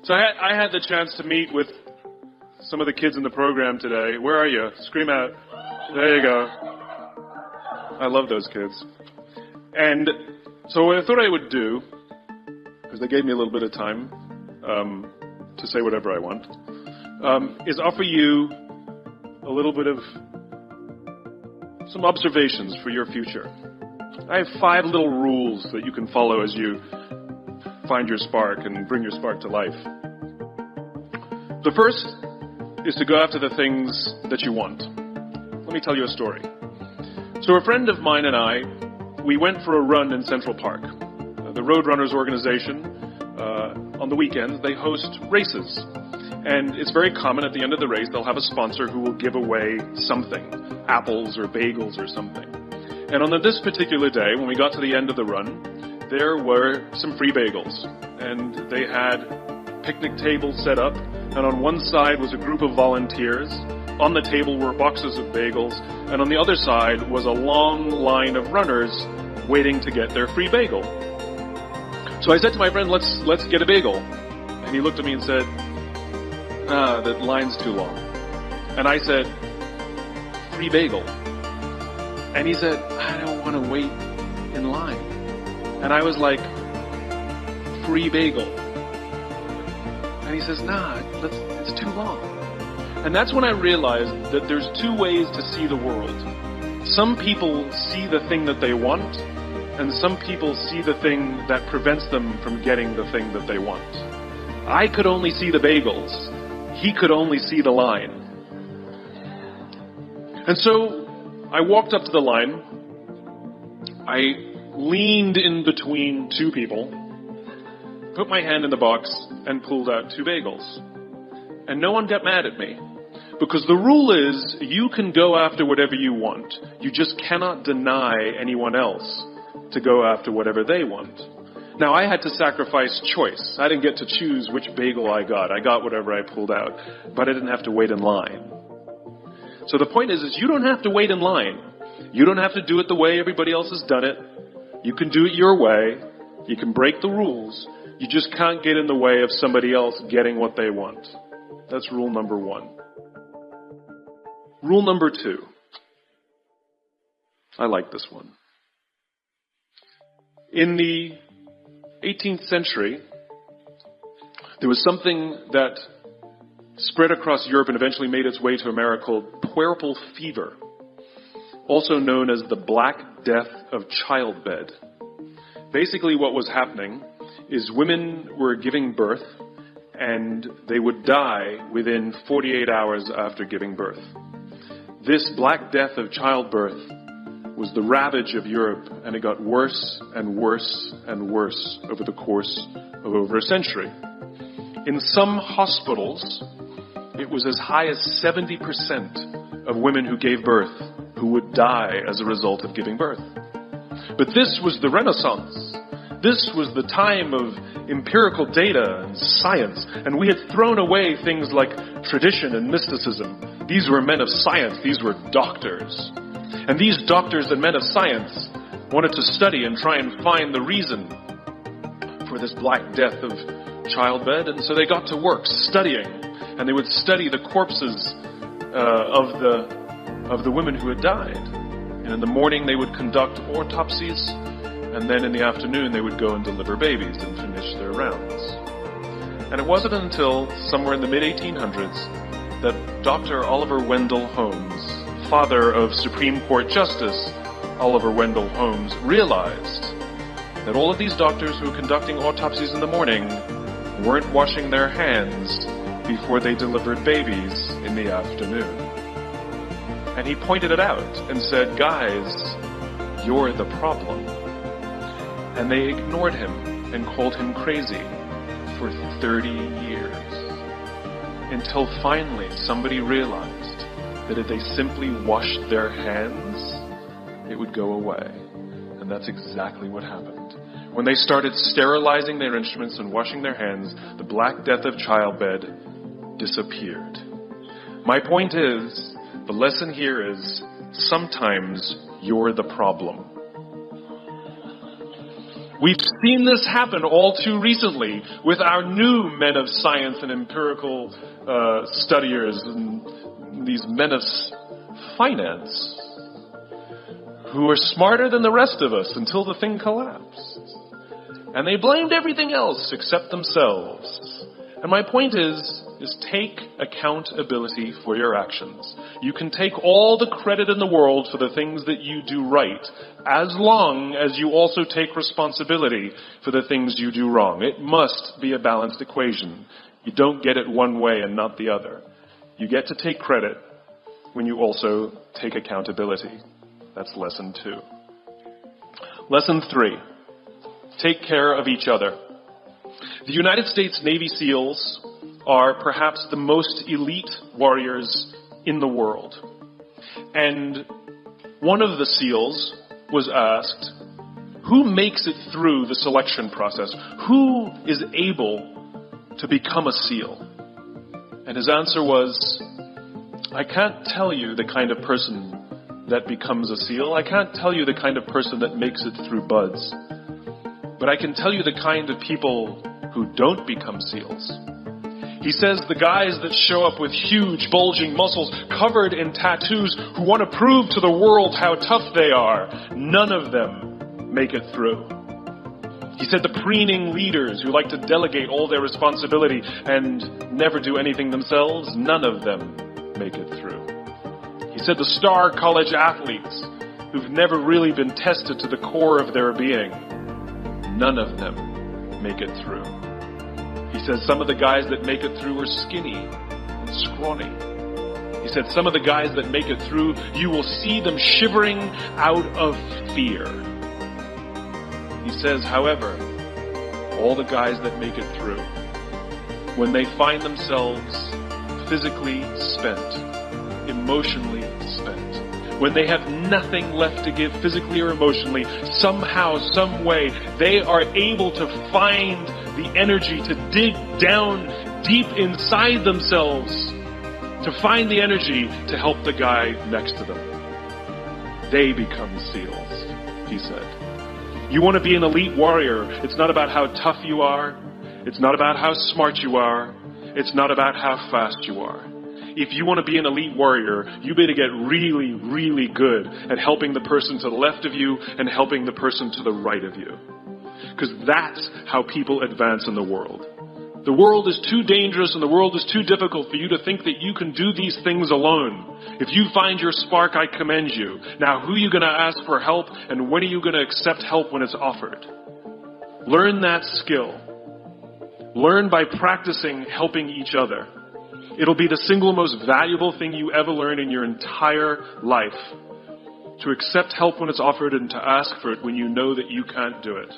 So I had the chance to meet with some of the kids in the program today. Where are you? Scream out. There you go. I love those kids. And so what I thought I would do, because they gave me a little bit of time to say whatever I want, is offer you a little bit of some observations for your future. I have 5 little rules that you can follow as you find your spark and bring your spark to life. The first is to go after the things that you want. Let me tell you a story. So a friend of mine and I, we went for a run in Central Park. The Roadrunners organization, on the weekends, they host races. And it's very common at the end of the race, they'll have a sponsor who will give away something, apples or bagels or something. And on this particular day, when we got to the end of the run, there were some free bagels. And they had picnic tables set up, and on one side was a group of volunteers. On the table were boxes of bagels, and on the other side was a long line of runners waiting to get their free bagel. So I said to my friend, let's get a bagel. And he looked at me and said, that line's too long. And I said, free bagel. And he said, I don't want to wait in line. And I was like, free bagel. And he says, it's too long. And that's when I realized that there's 2 ways to see the world. Some people see the thing that they want, and some people see the thing that prevents them from getting the thing that they want. I could only see the bagels. He could only see the line. And so I walked up to the line. I leaned in between 2 people, put my hand in the box, and pulled out 2 bagels. And no one got mad at me. Because the rule is, you can go after whatever you want. You just cannot deny anyone else to go after whatever they want. Now, I had to sacrifice choice. I didn't get to choose which bagel I got. I got whatever I pulled out. But I didn't have to wait in line. So the point is you don't have to wait in line. You don't have to do it the way everybody else has done it. You can do it your way. You can break the rules. You just can't get in the way of somebody else getting what they want. That's rule number 1. Rule number 2. I like this one. In the 18th century, there was something that spread across Europe and eventually made its way to America called puerperal fever, also known as the Black Death of childbed. Basically what was happening is women were giving birth and they would die within 48 hours after giving birth. This Black Death of childbirth was the ravage of Europe, and it got worse and worse and worse over the course of over a century. In some hospitals, it was as high as 70% of women who gave birth who would die as a result of giving birth. But this was the Renaissance. This was the time of empirical data and science, and we had thrown away things like tradition and mysticism. These were men of science. These were doctors. And these doctors and men of science wanted to study and try and find the reason for this Black Death of childbed, and so they got to work studying, and they would study the corpses of the women who had died. And in the morning they would conduct autopsies, and then in the afternoon they would go and deliver babies and finish their rounds. And it wasn't until somewhere in the mid-1800s that Dr. Oliver Wendell Holmes, father of Supreme Court Justice Oliver Wendell Holmes, realized that all of these doctors who were conducting autopsies in the morning weren't washing their hands before they delivered babies in the afternoon. And he pointed it out and said, guys, you're the problem. And they ignored him and called him crazy for 30 years. Until finally somebody realized that if they simply washed their hands, it would go away. And that's exactly what happened. When they started sterilizing their instruments and washing their hands, the Black Death of childbed disappeared. My point is, the lesson here is, sometimes you're the problem. We've seen this happen all too recently with our new men of science and empirical studiers and these men of finance who are smarter than the rest of us until the thing collapsed. And they blamed everything else except themselves. And my point is take accountability for your actions. You can take all the credit in the world for the things that you do right, as long as you also take responsibility for the things you do wrong. It must be a balanced equation. You don't get it one way and not the other. You get to take credit when you also take accountability. That's lesson 2. Lesson 3. Take care of each other. The United States Navy SEALs are perhaps the most elite warriors in the world. And one of the SEALs was asked, who makes it through the selection process? Who is able to become a SEAL? And his answer was, I can't tell you the kind of person that becomes a SEAL. I can't tell you the kind of person that makes it through BUDS. But I can tell you the kind of people who don't become SEALs. He says the guys that show up with huge, bulging muscles covered in tattoos who want to prove to the world how tough they are, none of them make it through. He said the preening leaders who like to delegate all their responsibility and never do anything themselves, none of them make it through. He said the star college athletes who've never really been tested to the core of their being, none of them make it through. He said some of the guys that make it through are skinny and scrawny. He said some of the guys that make it through, you will see them shivering out of fear. He says, however, all the guys that make it through, when they find themselves physically spent, emotionally spent, when they have nothing left to give physically or emotionally, somehow, some way, they are able to find the energy to dig down deep inside themselves, to find the energy to help the guy next to them. They become SEALs, he said. You want to be an elite warrior. It's not about how tough you are. It's not about how smart you are. It's not about how fast you are. If you want to be an elite warrior, you better get really, really good at helping the person to the left of you and helping the person to the right of you. Because that's how people advance in the world. The world is too dangerous and the world is too difficult for you to think that you can do these things alone. If you find your spark, I commend you. Now, who are you going to ask for help, and when are you going to accept help when it's offered? Learn that skill. Learn by practicing helping each other. It'll be the single most valuable thing you ever learn in your entire life. To accept help when it's offered and to ask for it when you know that you can't do it.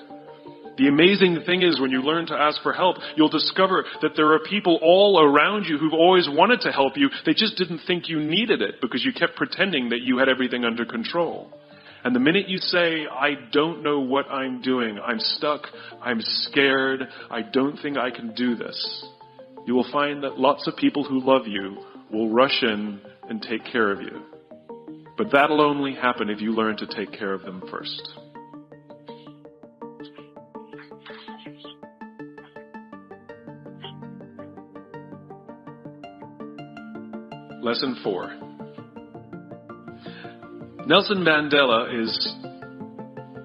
The amazing thing is when you learn to ask for help, you'll discover that there are people all around you who've always wanted to help you. They just didn't think you needed it because you kept pretending that you had everything under control. And the minute you say, I don't know what I'm doing, I'm stuck, I'm scared, I don't think I can do this, you will find that lots of people who love you will rush in and take care of you. But that'll only happen if you learn to take care of them first. Lesson 4. Nelson Mandela is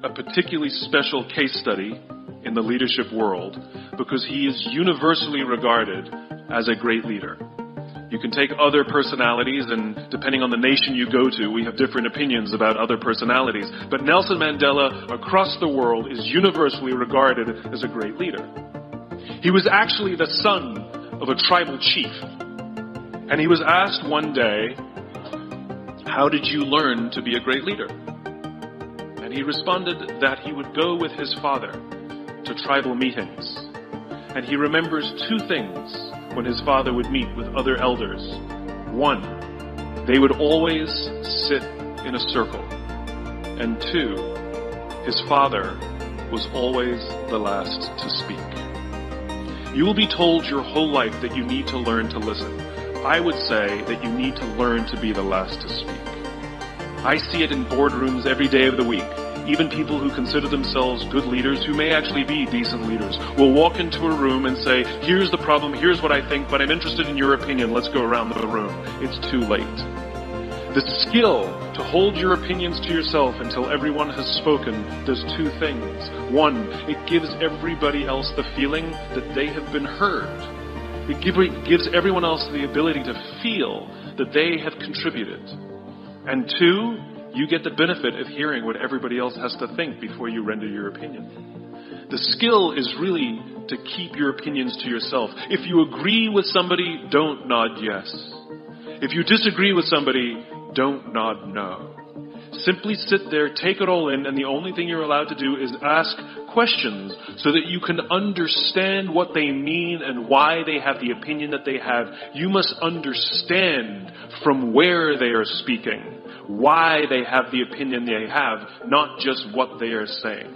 a particularly special case study in the leadership world because he is universally regarded as a great leader. You can take other personalities, and depending on the nation you go to, we have different opinions about other personalities. But Nelson Mandela, across the world, is universally regarded as a great leader. He was actually the son of a tribal chief. And he was asked one day, how did you learn to be a great leader? And he responded that he would go with his father to tribal meetings. And he remembers 2 things when his father would meet with other elders. 1, they would always sit in a circle. And 2, his father was always the last to speak. You will be told your whole life that you need to learn to listen. I would say that you need to learn to be the last to speak. I see it in boardrooms every day of the week. even people who consider themselves good leaders, who may actually be decent leaders, will walk into a room and say, here's the problem, here's what I think, but I'm interested in your opinion, let's go around the room. It's too late. The skill to hold your opinions to yourself until everyone has spoken does two things. One, it gives everybody else the feeling that they have been heard. It gives everyone else the ability to feel that they have contributed. And two, you get the benefit of hearing what everybody else has to think before you render your opinion. The skill is really to keep your opinions to yourself. If you agree with somebody, don't nod yes. If you disagree with somebody, don't nod no. Simply sit there, take it all in, and the only thing you're allowed to do is ask questions so that you can understand what they mean and why they have the opinion that they have. You must understand from where they are speaking, why they have the opinion they have, not just what they are saying.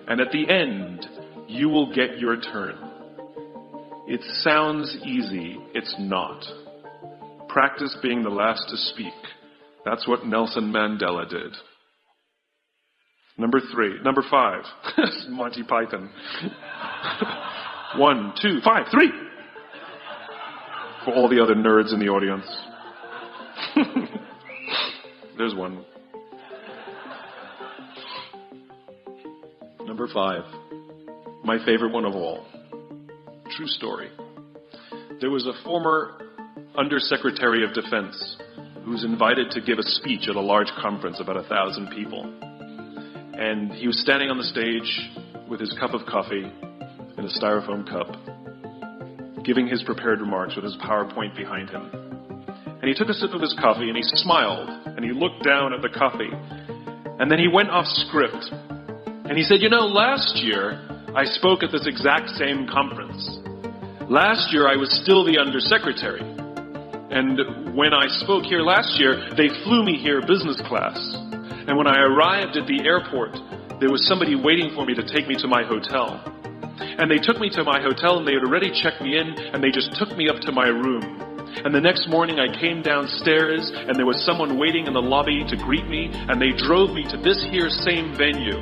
And at the end, you will get your turn. It sounds easy, it's not. Practice being the last to speak. That's what Nelson Mandela did. Number 5. Monty Python. 1, 2, 5, 3. For all the other nerds in the audience. There's one. Number 5. My favorite one of all. True story. There was a former Undersecretary of Defense who was invited to give a speech at a large conference, about 1,000 people. And he was standing on the stage with his cup of coffee in a styrofoam cup, giving his prepared remarks with his PowerPoint behind him. And he took a sip of his coffee and he smiled and he looked down at the coffee. And then he went off script. And he said, last year I spoke at this exact same conference. Last year I was still the Undersecretary. And when I spoke here last year, they flew me here business class. And when I arrived at the airport, there was somebody waiting for me to take me to my hotel. And they took me to my hotel and they had already checked me in and they just took me up to my room. And the next morning I came downstairs and there was someone waiting in the lobby to greet me and they drove me to this here same venue.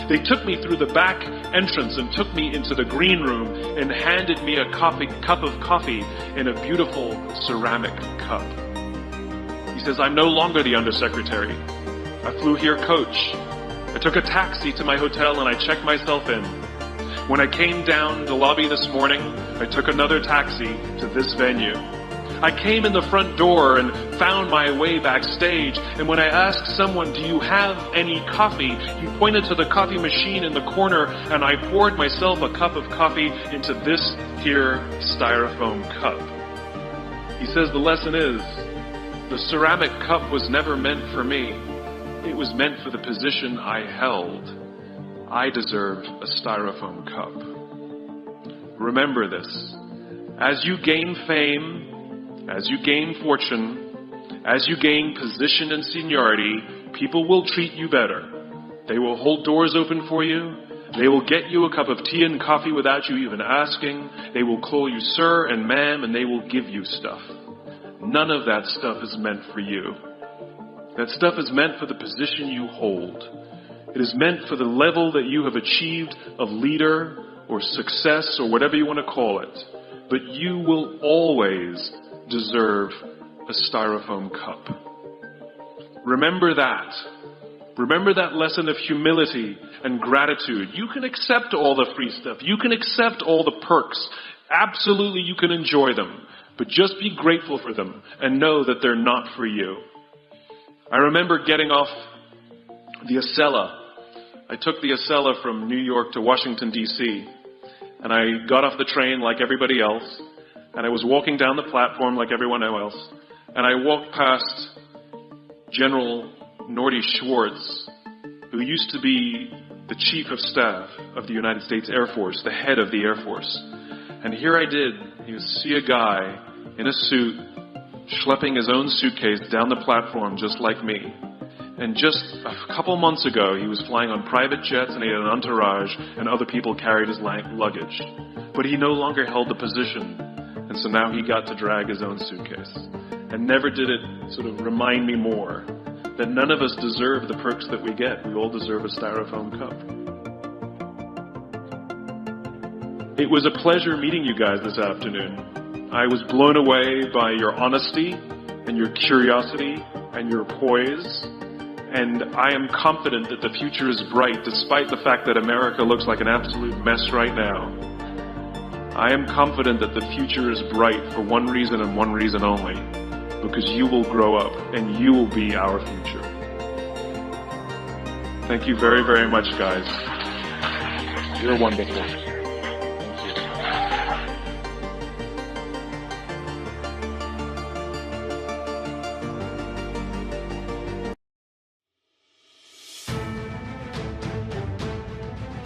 They took me through the back entrance and took me into the green room and handed me a cup of coffee in a beautiful ceramic cup. He says, I'm no longer the Undersecretary. I flew here coach. I took a taxi to my hotel and I checked myself in. When I came down the lobby this morning, I took another taxi to this venue. I came in the front door and found my way backstage, and when I asked someone, do you have any coffee? He pointed to the coffee machine in the corner, and I poured myself a cup of coffee into this here styrofoam cup. He says the lesson is, the ceramic cup was never meant for me. It was meant for the position I held. I deserved a styrofoam cup. Remember this. As you gain fame, as you gain fortune, as you gain position and seniority, people will treat you better. They will hold doors open for you. They will get you a cup of tea and coffee without you even asking. They will call you sir and ma'am, and they will give you stuff. None of that stuff is meant for you. That stuff is meant for the position you hold. It is meant for the level that you have achieved of leader or success or whatever you want to call it. But you will always deserve a styrofoam cup. Remember that. Remember that lesson of humility and gratitude. You can accept all the free stuff. You can accept all the perks. Absolutely, you can enjoy them. But just be grateful for them and know that they're not for you. I remember getting off the Acela. I took the Acela from New York to Washington, D.C. And I got off the train like everybody else. And I was walking down the platform like everyone else. And I walked past General Norty Schwartz, who used to be the Chief of Staff of the United States Air Force, the head of the Air Force. And here I did, you see a guy in a suit, schlepping his own suitcase down the platform just like me. And just a couple months ago, he was flying on private jets and he had an entourage and other people carried his luggage. But he no longer held the position. And so now he got to drag his own suitcase. And never did it sort of remind me more that none of us deserve the perks that we get. We all deserve a styrofoam cup. It was a pleasure meeting you guys this afternoon. I was blown away by your honesty and your curiosity and your poise. And I am confident that the future is bright despite the fact that America looks like an absolute mess right now. I am confident that the future is bright for one reason and one reason only, because you will grow up and you will be our future. Thank you very, very much, guys. You're wonderful. Thank you.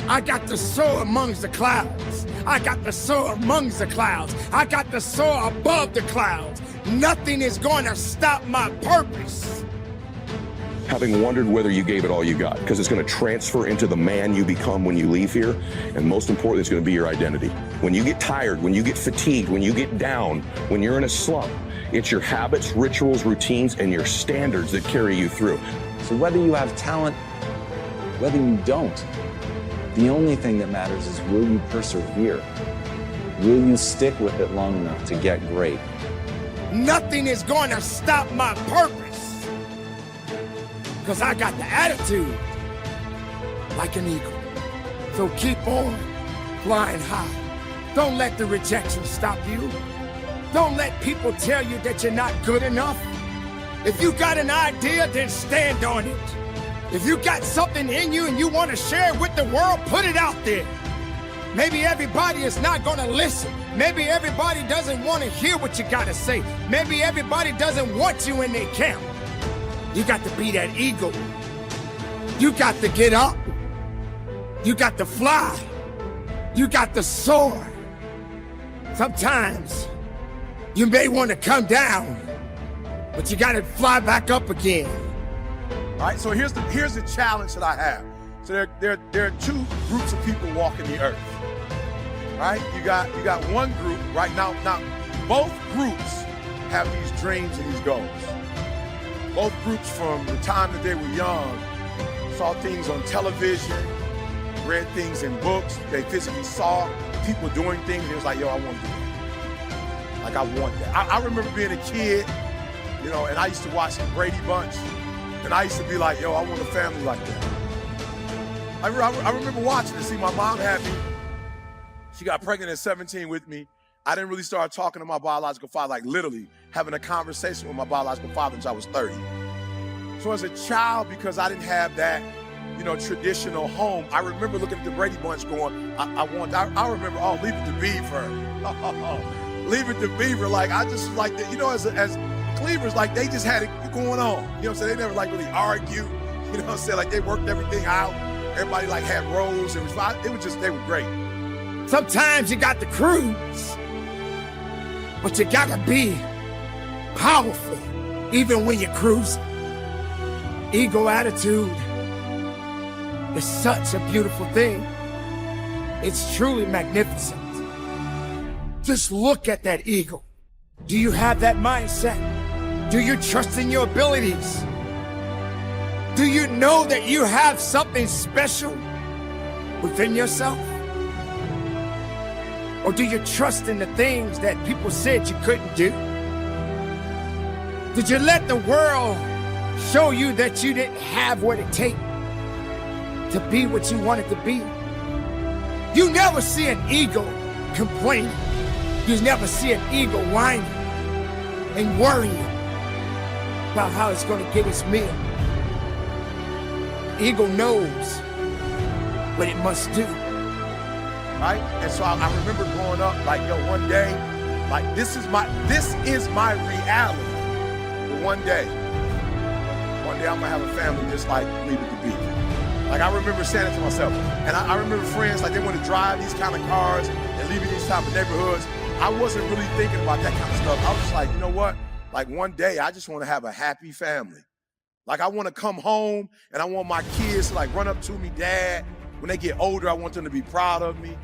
I got to soar amongst the clouds. I got to soar amongst the clouds. I got to soar above the clouds. Nothing is going to stop my purpose. Having wondered whether you gave it all you got, because it's going to transfer into the man you become when you leave here, and most importantly, it's going to be your identity. When you get tired, when you get fatigued, when you get down, when you're in a slump, it's your habits, rituals, routines, and your standards that carry you through. So whether you have talent, whether you don't, the only thing that matters is, will you persevere? Will you stick with it long enough to get great? Nothing is going to stop my purpose, because I got the attitude like an eagle. So keep on flying high. Don't let the rejection stop you. Don't let people tell you that you're not good enough. If you got an idea, then stand on it. If you got something in you and you want to share it with the world, put it out there. Maybe everybody is not going to listen. Maybe everybody doesn't want to hear what you got to say. Maybe everybody doesn't want you in their camp. You got to be that eagle. You got to get up. You got to fly. You got to soar. Sometimes you may want to come down, but you got to fly back up again. All right, so here's the challenge that I have. So there are two groups of people walking the earth. All right, you got one group right now. Now, both groups have these dreams and these goals. Both groups, from the time that they were young, saw things on television, read things in books. They physically saw people doing things. It was like, yo, I want to do that. Like, I want that. I remember being a kid, you know, and I used to watch the Brady Bunch. And I used to be like, yo, I want a family like that. I remember watching it. See, my mom had me. She got pregnant at 17 with me. I didn't really start talking to my biological father, like literally having a conversation with my biological father until I was 30. So as a child, because I didn't have that, you know, traditional home, I remember looking at the Brady Bunch going, I remember, oh, Leave It to Beaver. Leave It to Beaver. Like, I just like that, you know, as Cleavers, like, they just had it going on. You know what I'm saying? They never like really argued. You know what I'm saying? Like, they worked everything out. Everybody like had roles. It was just, they were great. Sometimes you got to cruise, but you got to be powerful even when you're cruising. Ego attitude is such a beautiful thing. It's truly magnificent. Just look at that eagle. Do you have that mindset? Do you trust in your abilities? Do you know that you have something special within yourself? Or do you trust in the things that people said you couldn't do? Did you let the world show you that you didn't have what it takes to be what you wanted to be? You never see an eagle complaining. You never see an eagle whining and worrying about how it's going to get its meal. Eagle knows what it must do. Right? And so I remember growing up, like, yo, one day, like, this is my reality. But one day I'm gonna have a family just like Leave It to Beaver. Like, I remember saying it to myself. And I remember friends, like, they want to drive these kind of cars and live in these type of neighborhoods. I wasn't really thinking about that kind of stuff. I was just like, you know what? Like, one day I just want to have a happy family. Like, I want to come home and I want my kids to like run up to me, Dad. When they get older, I want them to be proud of me.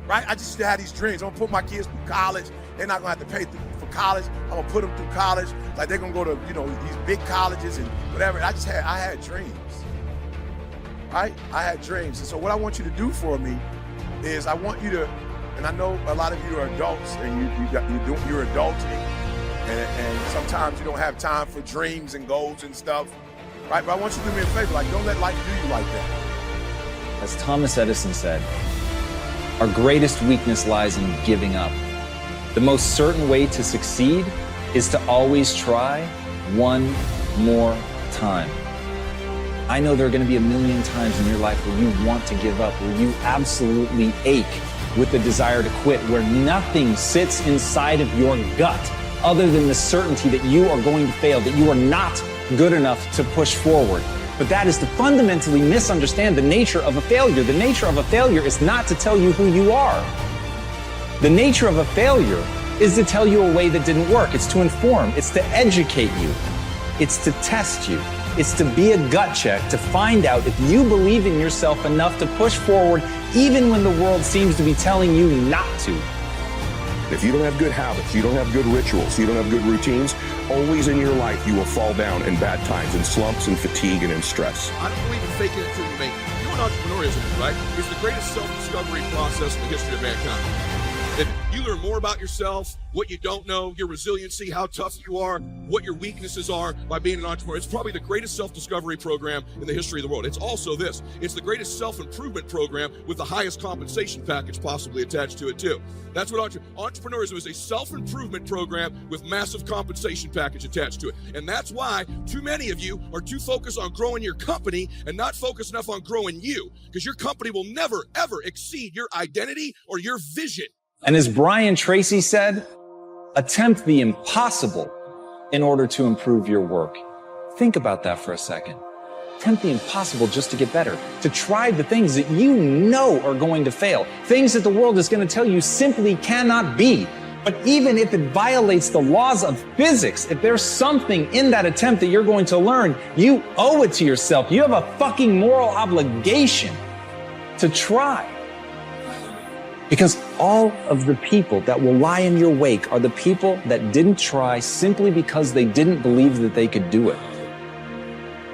Right? I just had these dreams. I'm gonna put my kids through college. They're not gonna have to pay for college. I'm gonna put them through college. Like they're gonna go to, these big colleges and whatever. And I had dreams, right? I had dreams. And so what I want you to do for me is I want you to, and I know a lot of you are adults and you're adulting, and sometimes you don't have time for dreams and goals and stuff, right? But I want you to do me a favor, like don't let life do you like that. As Thomas Edison said, our greatest weakness lies in giving up. The most certain way to succeed is to always try one more time. I know there are going to be a million times in your life where you want to give up, where you absolutely ache with the desire to quit, where nothing sits inside of your gut other than the certainty that you are going to fail, that you are not good enough to push forward. But that is to fundamentally misunderstand the nature of a failure. The nature of a failure is not to tell you who you are. The nature of a failure is to tell you a way that didn't work. It's to inform. It's to educate you. It's to test you. It's to be a gut check to find out if you believe in yourself enough to push forward even when the world seems to be telling you not to. If you don't have good habits, you don't have good rituals, you don't have good routines, always in your life you will fall down in bad times, in slumps and fatigue and in stress. I don't believe in faking it until you make it. You know what entrepreneurship is, right? It's the greatest self-discovery process in the history of mankind. And you learn more about yourself, what you don't know, your resiliency, how tough you are, what your weaknesses are by being an entrepreneur. It's probably the greatest self-discovery program in the history of the world. It's also this. It's the greatest self-improvement program with the highest compensation package possibly attached to it too. That's what entrepreneurism is, a self-improvement program with massive compensation package attached to it. And that's why too many of you are too focused on growing your company and not focused enough on growing you, because your company will never, ever exceed your identity or your vision. And as Brian Tracy said, attempt the impossible in order to improve your work. Think about that for a second. Attempt the impossible just to get better, to try the things that you know are going to fail, things that the world is going to tell you simply cannot be. But even if it violates the laws of physics, if there's something in that attempt that you're going to learn, you owe it to yourself. You have a fucking moral obligation to try. Because all of the people that will lie in your wake are the people that didn't try simply because they didn't believe that they could do it.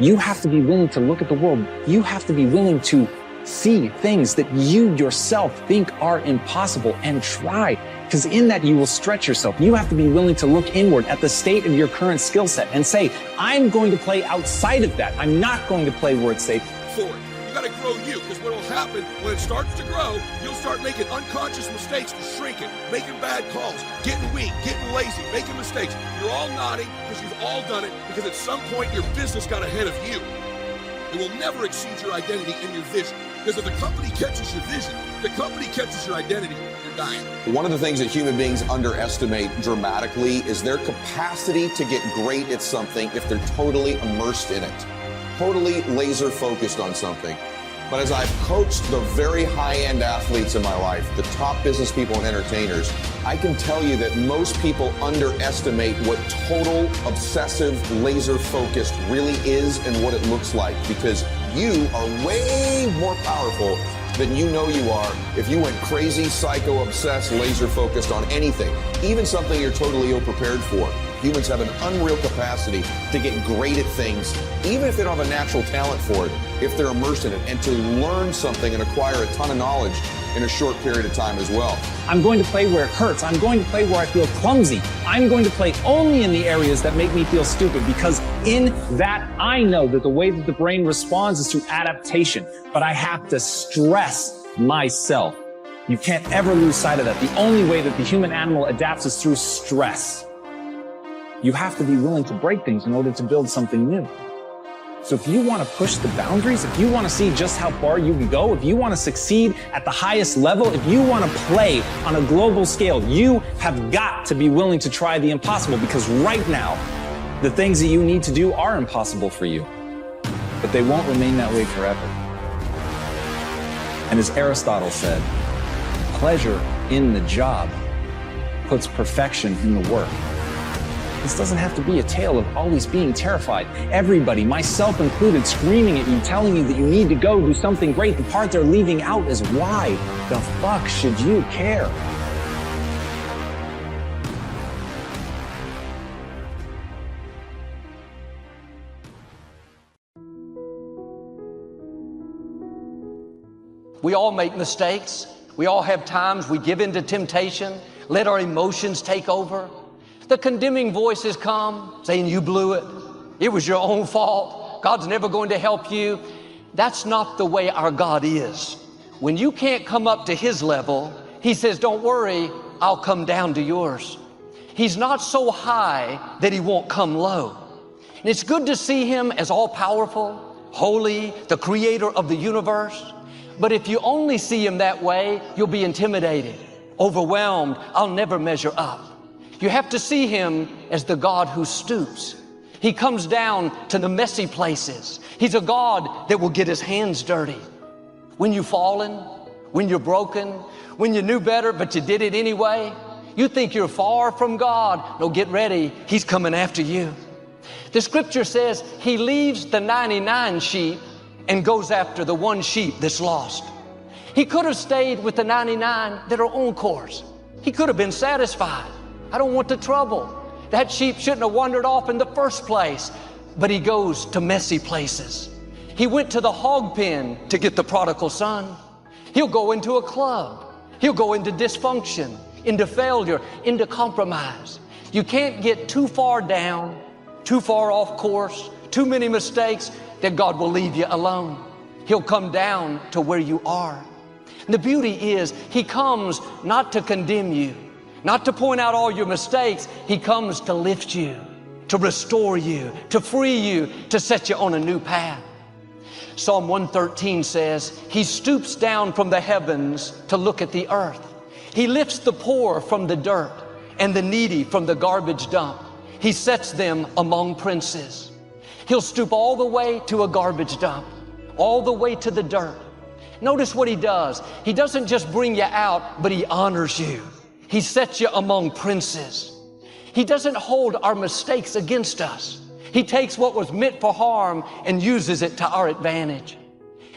You have to be willing to look at the world. You have to be willing to see things that you yourself think are impossible and try. Because in that you will stretch yourself. You have to be willing to look inward at the state of your current skill set and say, I'm going to play outside of that. I'm not going to play where it's safe. Forward. You got to grow you, because what will happen when it starts to grow, you'll start making unconscious mistakes to shrink it, making bad calls, getting weak, getting lazy, making mistakes. You're all nodding because you've all done it, because at some point your business got ahead of you. It will never exceed your identity and your vision, because if the company catches your vision, the company catches your identity, you're dying. One of the things that human beings underestimate dramatically is their capacity to get great at something if they're totally immersed in it. Totally laser focused on something. But as I've coached the very high-end athletes in my life, the top business people and entertainers, I can tell you that most people underestimate what total obsessive laser focused really is and what it looks like, because you are way more powerful than you know you are if you went crazy, psycho, obsessed, laser focused on anything, even something you're totally ill-prepared for. Humans have an unreal capacity to get great at things, even if they don't have a natural talent for it, if they're immersed in it, and to learn something and acquire a ton of knowledge in a short period of time as well. I'm going to play where it hurts. I'm going to play where I feel clumsy. I'm going to play only in the areas that make me feel stupid, because in that I know that the way that the brain responds is through adaptation, but I have to stress myself. You can't ever lose sight of that. The only way that the human animal adapts is through stress. You have to be willing to break things in order to build something new. So if you want to push the boundaries, if you want to see just how far you can go, if you want to succeed at the highest level, if you want to play on a global scale, you have got to be willing to try the impossible, because right now, the things that you need to do are impossible for you, but they won't remain that way forever. And as Aristotle said, pleasure in the job puts perfection in the work. This doesn't have to be a tale of always being terrified. Everybody, myself included, screaming at you, telling you that you need to go do something great. The part they're leaving out is, why the fuck should you care? We all make mistakes. We all have times we give in to temptation, let our emotions take over. The condemning voices come saying, you blew it. It was your own fault. God's never going to help you. That's not the way our God is. When you can't come up to His level, He says, don't worry, I'll come down to yours. He's not so high that He won't come low. And it's good to see Him as all-powerful, holy, the creator of the universe. But if you only see Him that way, you'll be intimidated, overwhelmed. I'll never measure up. You have to see Him as the God who stoops. He comes down to the messy places. He's a God that will get His hands dirty. When you've fallen, when you're broken, when you knew better but you did it anyway, you think you're far from God. No, get ready. He's coming after you. The scripture says He leaves the 99 sheep and goes after the one sheep that's lost. He could have stayed with the 99 that are on course. He could have been satisfied. I don't want the trouble. That sheep shouldn't have wandered off in the first place. But He goes to messy places. He went to the hog pen to get the prodigal son. He'll go into a club. He'll go into dysfunction, into failure, into compromise. You can't get too far down, too far off course, too many mistakes that God will leave you alone. He'll come down to where you are. And the beauty is He comes not to condemn you, not to point out all your mistakes. He comes to lift you, to restore you, to free you, to set you on a new path. Psalm 113 says, He stoops down from the heavens to look at the earth. He lifts the poor from the dirt and the needy from the garbage dump. He sets them among princes. He'll stoop all the way to a garbage dump, all the way to the dirt. Notice what He does. He doesn't just bring you out, but He honors you. He sets you among princes. He doesn't hold our mistakes against us. He takes what was meant for harm and uses it to our advantage.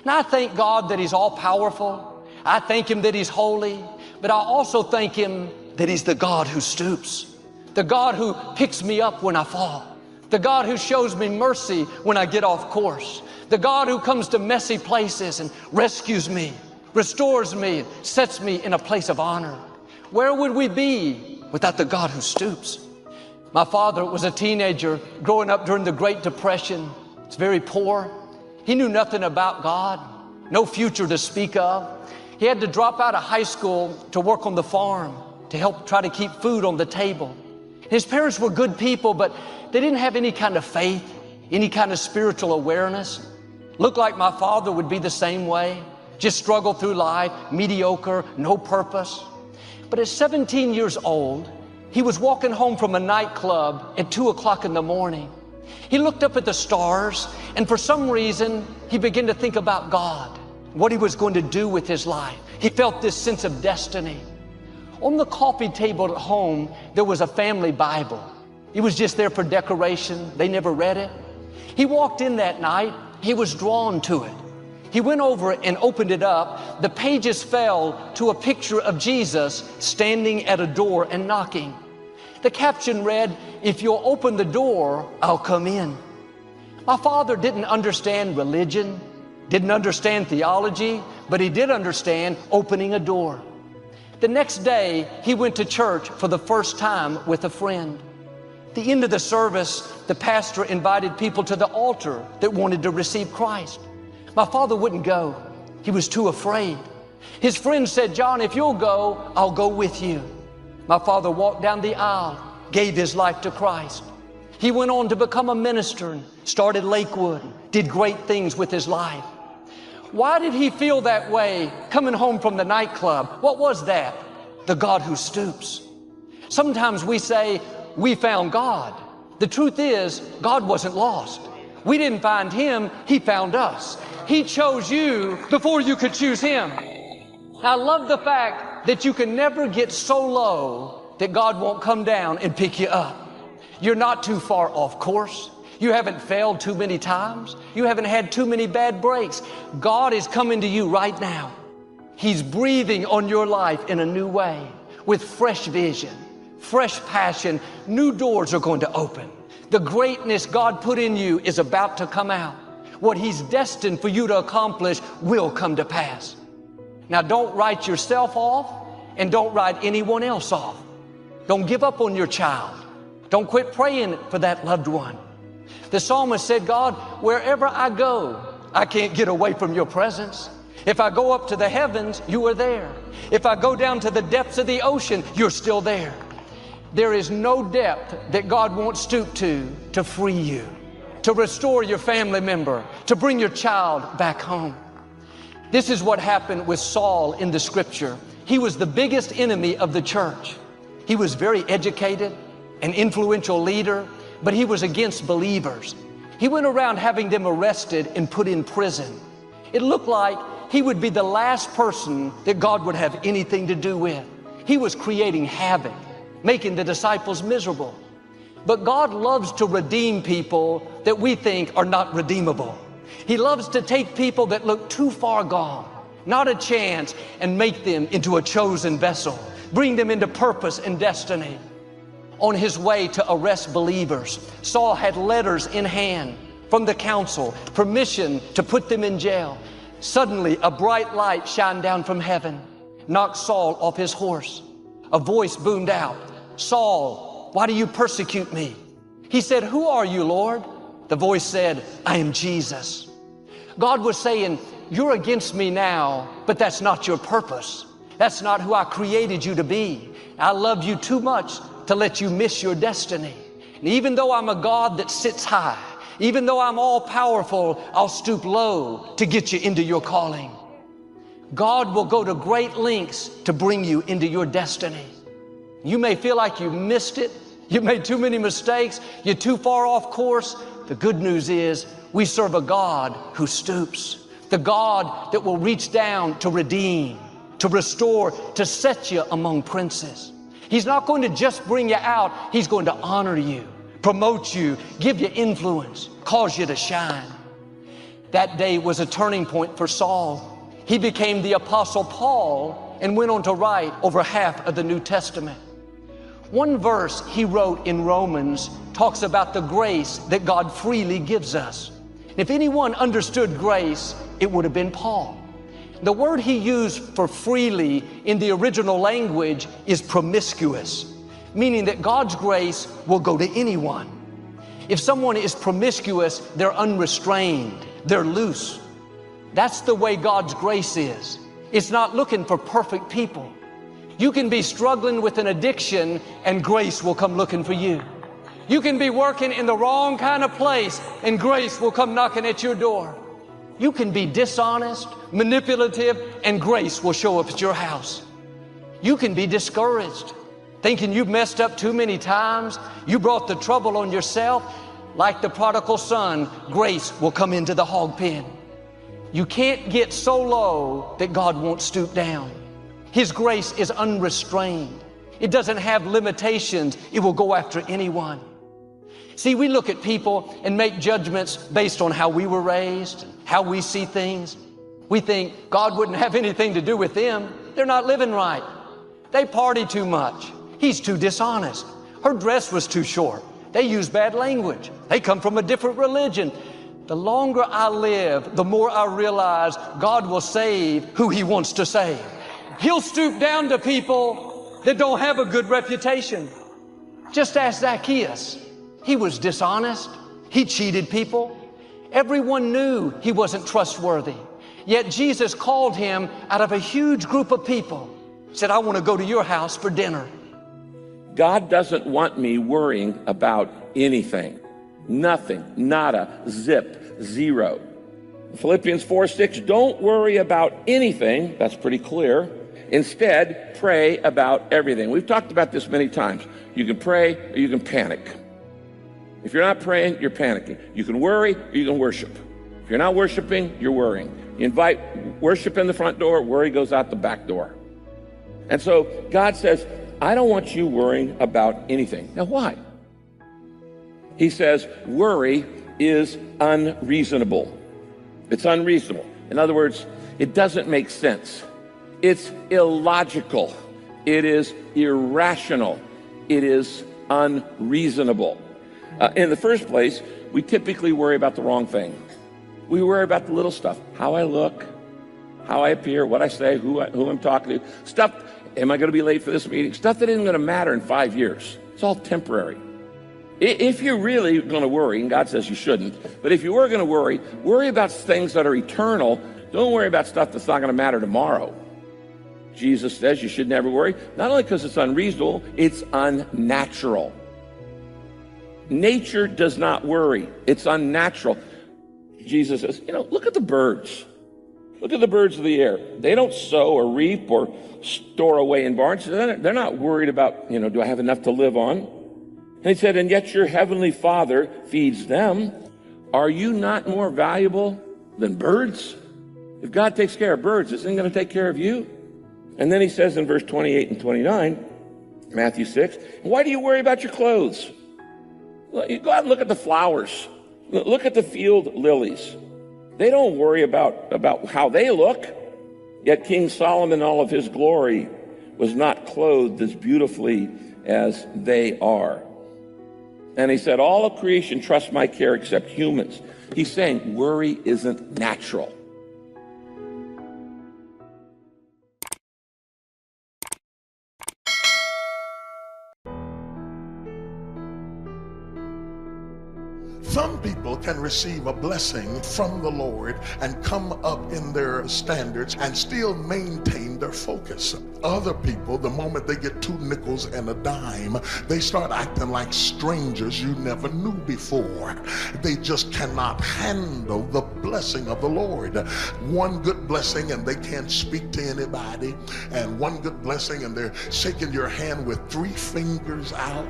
And I thank God that He's all-powerful. I thank Him that He's holy. But I also thank Him that He's the God who stoops, the God who picks me up when I fall, the God who shows me mercy when I get off course, the God who comes to messy places and rescues me, restores me, and sets me in a place of honor. Where would we be without the God who stoops? My father was a teenager growing up during the Great Depression. He's very poor. He knew nothing about God, no future to speak of. He had to drop out of high school to work on the farm to help try to keep food on the table. His parents were good people, but they didn't have any kind of faith, any kind of spiritual awareness. Looked like my father would be the same way, just struggle through life, mediocre, no purpose. But at 17 years old, he was walking home from a nightclub at 2 o'clock in the morning. He looked up at the stars, and for some reason, he began to think about God, what He was going to do with his life. He felt this sense of destiny. On the coffee table at home, there was a family Bible. It was just there for decoration. They never read it. He walked in that night. He was drawn to it. He went over and opened it up. The pages fell to a picture of Jesus standing at a door and knocking. The caption read, "If you'll open the door, I'll come in." My father didn't understand religion, didn't understand theology, but he did understand opening a door. The next day, he went to church for the first time with a friend. At the end of the service, the pastor invited people to the altar that wanted to receive Christ. My father wouldn't go. He was too afraid. His friend said, "John, if you'll go, I'll go with you." My father walked down the aisle, gave his life to Christ. He went on to become a minister and started Lakewood, did great things with his life. Why did he feel that way coming home from the nightclub? What was that? The God who stoops. Sometimes we say, we found God. The truth is, God wasn't lost. We didn't find Him, He found us. He chose you before you could choose Him. I love the fact that you can never get so low that God won't come down and pick you up. You're not too far off course. You haven't failed too many times. You haven't had too many bad breaks. God is coming to you right now. He's breathing on your life in a new way with fresh vision, fresh passion. New doors are going to open. The greatness God put in you is about to come out. What He's destined for you to accomplish will come to pass. Now, don't write yourself off and don't write anyone else off. Don't give up on your child. Don't quit praying for that loved one. The psalmist said, God, wherever I go, I can't get away from your presence. If I go up to the heavens, you are there. If I go down to the depths of the ocean, you're still there. There is no depth that God won't stoop to free you, to restore your family member, to bring your child back home. This is what happened with Saul in the scripture. He was the biggest enemy of the church. He was very educated, an influential leader, but he was against believers. He went around having them arrested and put in prison. It looked like he would be the last person that God would have anything to do with. He was creating havoc, making the disciples miserable. But God loves to redeem people that we think are not redeemable. He loves to take people that look too far gone, not a chance, and make them into a chosen vessel, bring them into purpose and destiny. On his way to arrest believers, Saul had letters in hand from the council, permission to put them in jail. Suddenly, a bright light shined down from heaven, knocked Saul off his horse. A voice boomed out, Saul, why do you persecute me? He said, who are you, Lord? The voice said, I am Jesus. God was saying, you're against me now, but that's not your purpose. That's not who I created you to be. I love you too much to let you miss your destiny. And even though I'm a God that sits high, even though I'm all powerful, I'll stoop low to get you into your calling. God will go to great lengths to bring you into your destiny. You may feel like you missed it. You made too many mistakes. You're too far off course. The good news is we serve a God who stoops, the God that will reach down to redeem, to restore, to set you among princes. He's not going to just bring you out. He's going to honor you, promote you, give you influence, cause you to shine. That day was a turning point for Saul. He became the Apostle Paul and went on to write over half of the New Testament. One verse he wrote in Romans talks about the grace that God freely gives us. If anyone understood grace, it would have been Paul. The word he used for freely in the original language is promiscuous, meaning that God's grace will go to anyone. If someone is promiscuous, they're unrestrained, they're loose. That's the way God's grace is. It's not looking for perfect people. You can be struggling with an addiction and grace will come looking for you. You can be working in the wrong kind of place and grace will come knocking at your door. You can be dishonest, manipulative, and grace will show up at your house. You can be discouraged, thinking you've messed up too many times. You brought the trouble on yourself. Like the prodigal son, grace will come into the hog pen. You can't get so low that God won't stoop down. His grace is unrestrained. It doesn't have limitations. It will go after anyone. See, we look at people and make judgments based on how we were raised, how we see things. We think God wouldn't have anything to do with them. They're not living right. They party too much. He's too dishonest. Her dress was too short. They use bad language. They come from a different religion. The longer I live, the more I realize God will save who He wants to save. He'll stoop down to people that don't have a good reputation. Just ask Zacchaeus. He was dishonest. He cheated people. Everyone knew he wasn't trustworthy. Yet Jesus called him out of a huge group of people. Said, I want to go to your house for dinner. God doesn't want me worrying about anything. Nothing, nada, zip, zero. Philippians 4:6, don't worry about anything. That's pretty clear. Instead, pray about everything. We've talked about this many times. You can pray or you can panic. If you're not praying, you're panicking. You can worry or you can worship. If you're not worshiping, you're worrying. You invite worship in the front door, worry goes out the back door. And so God says, I don't want you worrying about anything. Now, why? He says, worry is unreasonable. It's unreasonable. In other words, it doesn't make sense. It's illogical. It is irrational. It is unreasonable. In the first place, we typically worry about the wrong thing. We worry about the little stuff. How I look, how I appear, what I say, who I'm talking to. Stuff, am I going to be late for this meeting? Stuff that isn't going to matter in 5 years. It's all temporary. If you're really going to worry, and God says you shouldn't, but if you were going to worry about things that are eternal. Don't worry about stuff that's not going to matter tomorrow. Jesus says you should never worry, not only because it's unreasonable, it's unnatural. Nature does not worry. It's unnatural. Jesus says, look at the birds. Look at the birds of the air. They don't sow or reap or store away in barns. They're not worried about, do I have enough to live on? And he said, and yet your heavenly Father feeds them. Are you not more valuable than birds? If God takes care of birds, isn't he going to take care of you? And then he says in verse 28 and 29, Matthew 6, why do you worry about your clothes? You go out and look at the flowers. Look at the field lilies. They don't worry about how they look. Yet King Solomon, all of his glory, was not clothed as beautifully as they are. And he said, all of creation trusts my care except humans. He's saying worry isn't natural. Some people can receive a blessing from the Lord and come up in their standards and still maintain their focus. Other people, the moment they get 2 nickels and a dime, they start acting like strangers you never knew before. They just cannot handle the blessing of the Lord. One good blessing and they can't speak to anybody, and one good blessing and they're shaking your hand with 3 fingers out.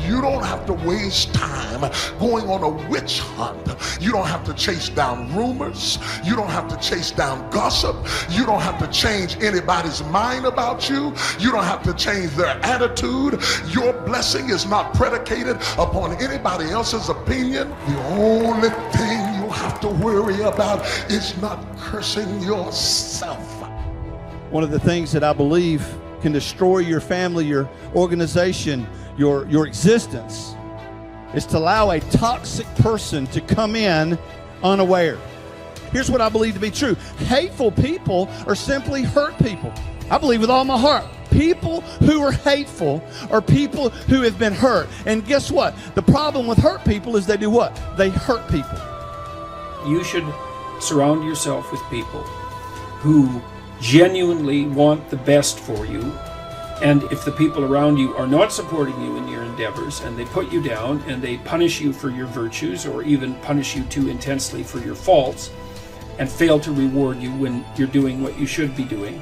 You don't have to waste time going on a witch hunt. You don't have to chase down rumors. You don't have to chase down gossip. You don't have to change anybody's mind about you. You don't have to change their attitude. Your blessing is not predicated upon anybody else's opinion. The only thing you have to worry about is not cursing yourself. One of the things that I believe can destroy your family, your organization, your existence, is to allow a toxic person to come in unaware. Here's what I believe to be true. Hateful people are simply hurt people. I believe with all my heart. People who are hateful are people who have been hurt. And guess what? The problem with hurt people is they do what? They hurt people. You should surround yourself with people who genuinely want the best for you. And if the people around you are not supporting you in your endeavors and they put you down and they punish you for your virtues or even punish you too intensely for your faults and fail to reward you when you're doing what you should be doing,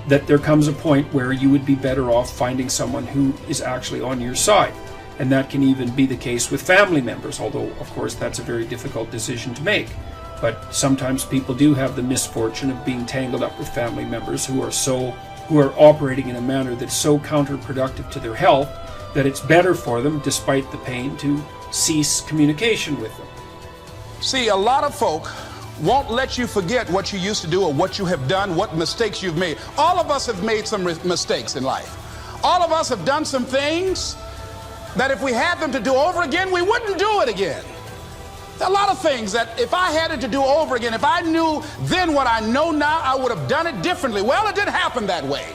that there comes a point where you would be better off finding someone who is actually on your side. And that can even be the case with family members, although of course that's a very difficult decision to make. But sometimes people do have the misfortune of being tangled up with family members who are operating in a manner that's so counterproductive to their health that it's better for them, despite the pain, to cease communication with them. See, a lot of folk won't let you forget what you used to do or what you have done, what mistakes you've made. All of us have made some mistakes in life. All of us have done some things that if we had them to do over again, we wouldn't do it again. There are a lot of things that if I had it to do over again, if I knew then what I know now, I would have done it differently. Well, it didn't happen that way.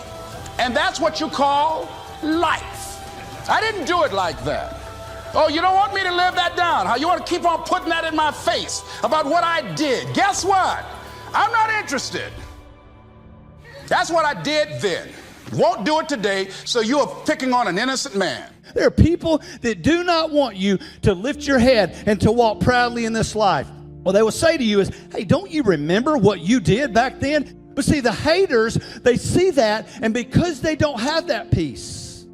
And that's what you call life. I didn't do it like that. Oh, you don't want me to live that down? How you want to keep on putting that in my face about what I did? Guess what? I'm not interested. That's what I did then. Won't do it today, so you are picking on an innocent man. There are people that do not want you to lift your head and to walk proudly in this life. What they will say to you is, hey, don't you remember what you did back then? But see, the haters, they see that, and because they don't have that peace,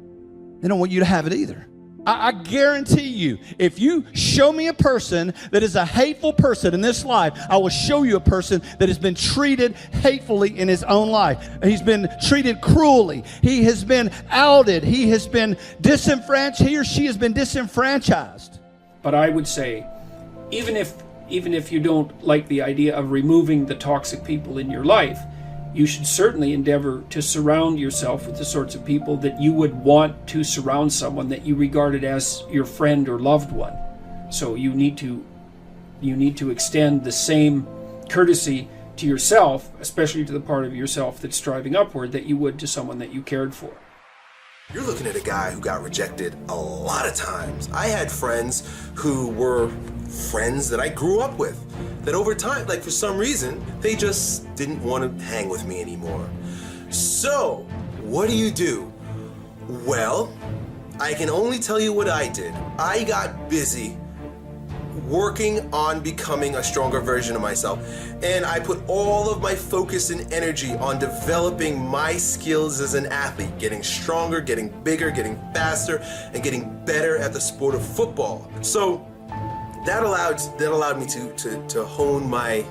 they don't want you to have it either. I guarantee you, if you show me a person that is a hateful person in this life, I will show you a person that has been treated hatefully in his own life. He's been treated cruelly. He has been outed. He has been disenfranchised. He or she has been disenfranchised. But I would say, even if you don't like the idea of removing the toxic people in your life, you should certainly endeavor to surround yourself with the sorts of people that you would want to surround someone that you regarded as your friend or loved one. So you need to extend the same courtesy to yourself, especially to the part of yourself that's striving upward, that you would to someone that you cared for. You're looking at a guy who got rejected a lot of times. I had friends who were friends that I grew up with, that over time, like for some reason, they just didn't want to hang with me anymore. So, what do? Well, I can only tell you what I did. I got busy working on becoming a stronger version of myself. And I put all of my focus and energy on developing my skills as an athlete, getting stronger, getting bigger, getting faster, and getting better at the sport of football. So that allowed me to hone my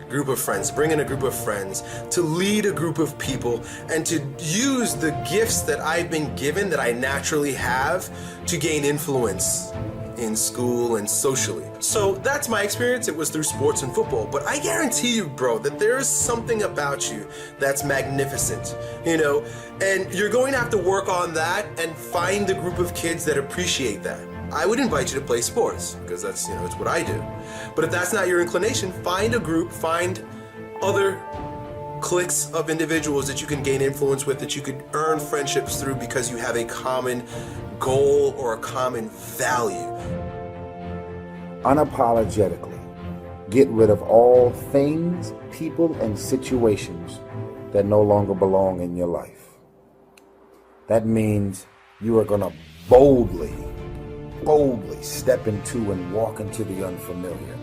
group of friends, bring in a group of friends, to lead a group of people, and to use the gifts that I've been given, that I naturally have, to gain influence in school and socially. So that's my experience. It was through sports and football. But I guarantee you, bro, that there is something about you that's magnificent, and you're going to have to work on that and find a group of kids that appreciate that. I would invite you to play sports, because that's, it's what I do. But if that's not your inclination, find a group, find other cliques of individuals that you can gain influence with, that you could earn friendships through, because you have a common goal or a common value. Unapologetically get rid of all things, people, and situations that no longer belong in your life. That means you are going to boldly step into and walk into the unfamiliar.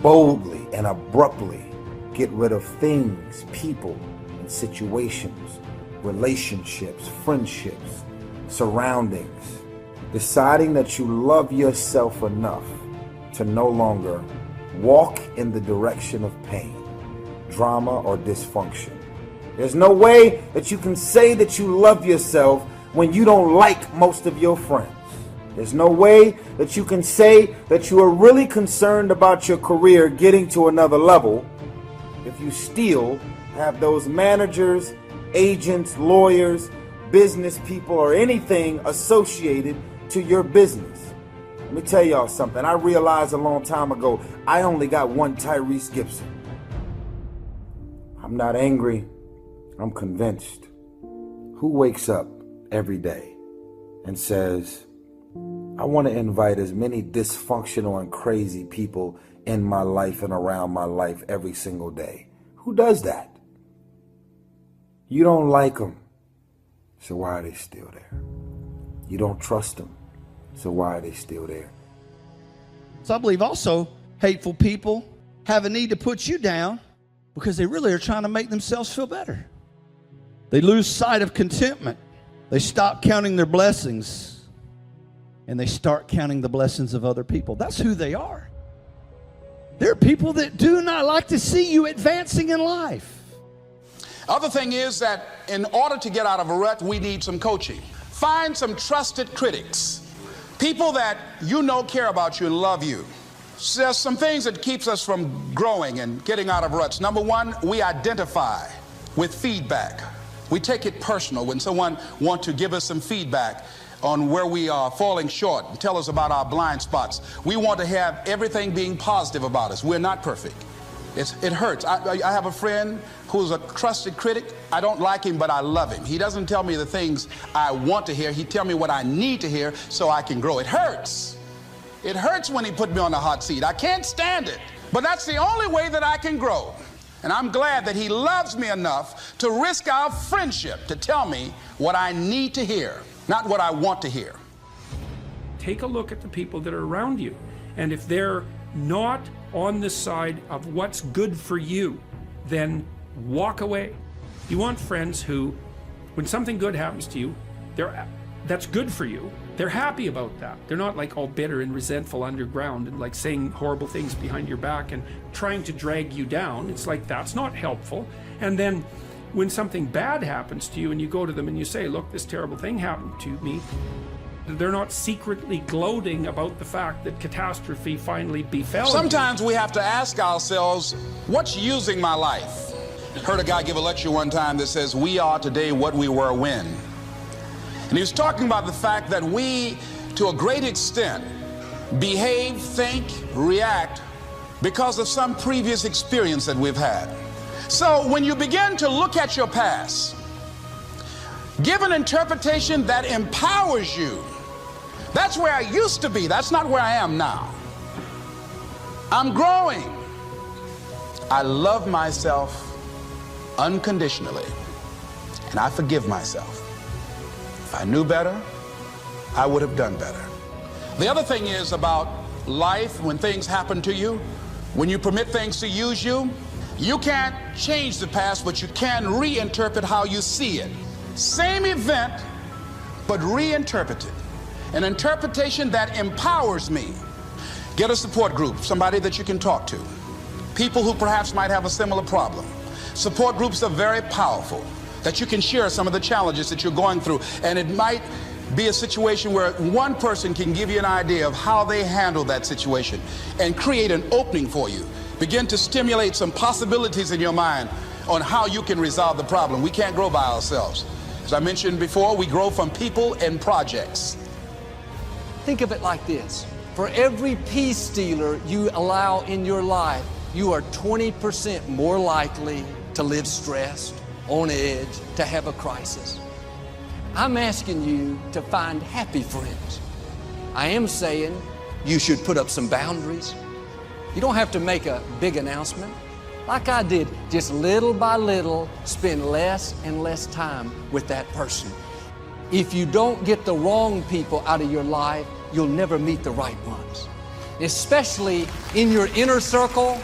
Boldly and abruptly get rid of things, people, and situations, relationships, friendships, surroundings. Deciding that you love yourself enough to no longer walk in the direction of pain, drama, or dysfunction. There's no way that you can say that you love yourself when you don't like most of your friends. There's no way that you can say that you are really concerned about your career getting to another level if you still have those managers, agents, lawyers, business people, or anything associated to your business. Let me tell y'all something. I realized a long time ago, I only got one Tyrese Gibson. I'm not angry. I'm convinced. Who wakes up every day and says, I want to invite as many dysfunctional and crazy people in my life and around my life every single day? Who does that? You don't like them, so why are they still there? You don't trust them, so why are they still there? So I believe also hateful people have a need to put you down because they really are trying to make themselves feel better. They lose sight of contentment. They stop counting their blessings and they start counting the blessings of other people. That's who they are. There are people that do not like to see you advancing in life. Other thing is that in order to get out of a rut, we need some coaching. Find some trusted critics, people that you know care about you and love you. So there's some things that keeps us from growing and getting out of ruts. Number one, we identify with feedback. We take it personal when someone wants to give us some feedback on where we are falling short and tell us about our blind spots. We want to have everything being positive about us. We're not perfect. It hurts. I have a friend who's a trusted critic. I don't like him, but I love him. He doesn't tell me the things I want to hear. He tells me what I need to hear so I can grow. It hurts. It hurts when he put me on the hot seat. I can't stand it. But that's the only way that I can grow. And I'm glad that he loves me enough to risk our friendship to tell me what I need to hear, not what I want to hear. Take a look at the people that are around you. And if they're not on the side of what's good for you, then walk away. You want friends who, when something good happens to you, that's good for you. They're happy about that. They're not like all bitter and resentful underground and like saying horrible things behind your back and trying to drag you down. It's like, that's not helpful. And then when something bad happens to you and you go to them and you say, look, this terrible thing happened to me, they're not secretly gloating about the fact that catastrophe finally befell you. Sometimes we have to ask ourselves, what's using my life? Heard a guy give a lecture one time that says, we are today what we were when. And he was talking about the fact that we, to a great extent, behave, think, react because of some previous experience that we've had. So when you begin to look at your past, give an interpretation that empowers you. That's where I used to be. That's not where I am now. I'm growing. I love myself unconditionally, and I forgive myself. If I knew better, I would have done better. The other thing is about life, when things happen to you, when you permit things to use you, you can't change the past, but you can reinterpret how you see it. Same event, but reinterpreted. An interpretation that empowers me. Get a support group, somebody that you can talk to. People who perhaps might have a similar problem. Support groups are very powerful, that you can share some of the challenges that you're going through. And it might be a situation where one person can give you an idea of how they handle that situation and create an opening for you. Begin to stimulate some possibilities in your mind on how you can resolve the problem. We can't grow by ourselves. As I mentioned before, we grow from people and projects. Think of it like this. For every peace stealer you allow in your life, you are 20% more likely to live stressed, on edge, to have a crisis. I'm asking you to find happy friends. I am saying you should put up some boundaries. You don't have to make a big announcement. Like I did, just little by little, spend less and less time with that person. If you don't get the wrong people out of your life, you'll never meet the right ones. Especially in your inner circle,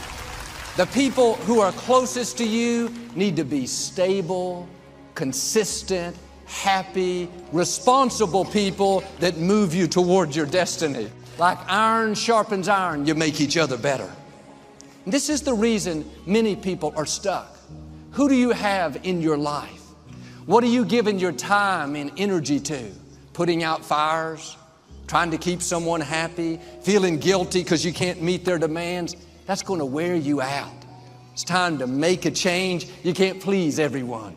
the people who are closest to you need to be stable, consistent, happy, responsible people that move you towards your destiny. Like iron sharpens iron, you make each other better. And this is the reason many people are stuck. Who do you have in your life? What are you giving your time and energy to? Putting out fires? Trying to keep someone happy? Feeling guilty because you can't meet their demands? That's going to wear you out. It's time to make a change. You can't please everyone.